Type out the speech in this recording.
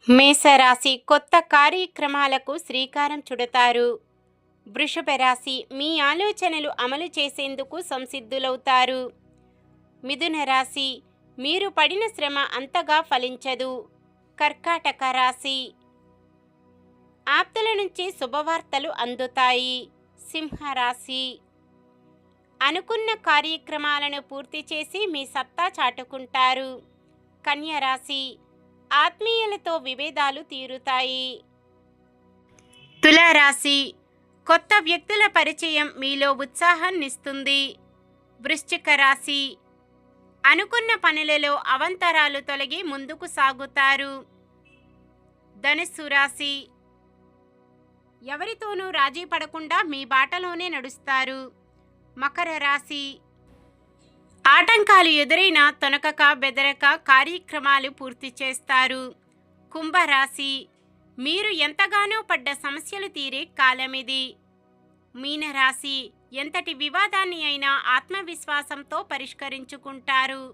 మేషరాశి కొత్త కార్యక్రమాలకు శ్రీకారం చుడతారు. వృషభ రాశి మీ ఆలోచనలు అమలు చేసేందుకు సంసిద్ధులవుతారు. మిథున రాశి మీరు పడిన శ్రమ అంతగా ఫలించదు. కర్కాటక రాశి ఆప్తుల నుంచి శుభవార్తలు అందుతాయి. సింహరాశి అనుకున్న కార్యక్రమాలను పూర్తి చేసి మీ సత్తా చాటుకుంటారు. కన్య రాశి ఆత్మీయులతో విభేదాలు తీరుతాయి. తులారాశి కొత్త వ్యక్తుల పరిచయం మీలో ఉత్సాహాన్నిస్తుంది. వృశ్చిక రాశి అనుకున్న పనులలో అవాంతరాలు తొలగి ముందుకు సాగుతారు. ధనుస్సు రాశి ఎవరితోనూ రాజీ పడకుండా మీ బాటలోనే నడుస్తారు. మకర రాశి ఆటంకాలు ఎదురైనా తొనకక బెదరక కార్యక్రమాలు పూర్తి చేస్తారు. కుంభరాశి మీరు ఎంతగానో పడ్డ సమస్యలు తీరే కాలమిది. మీనరాశి ఎంతటి వివాదాన్ని అయినా ఆత్మవిశ్వాసంతో పరిష్కరించుకుంటారు.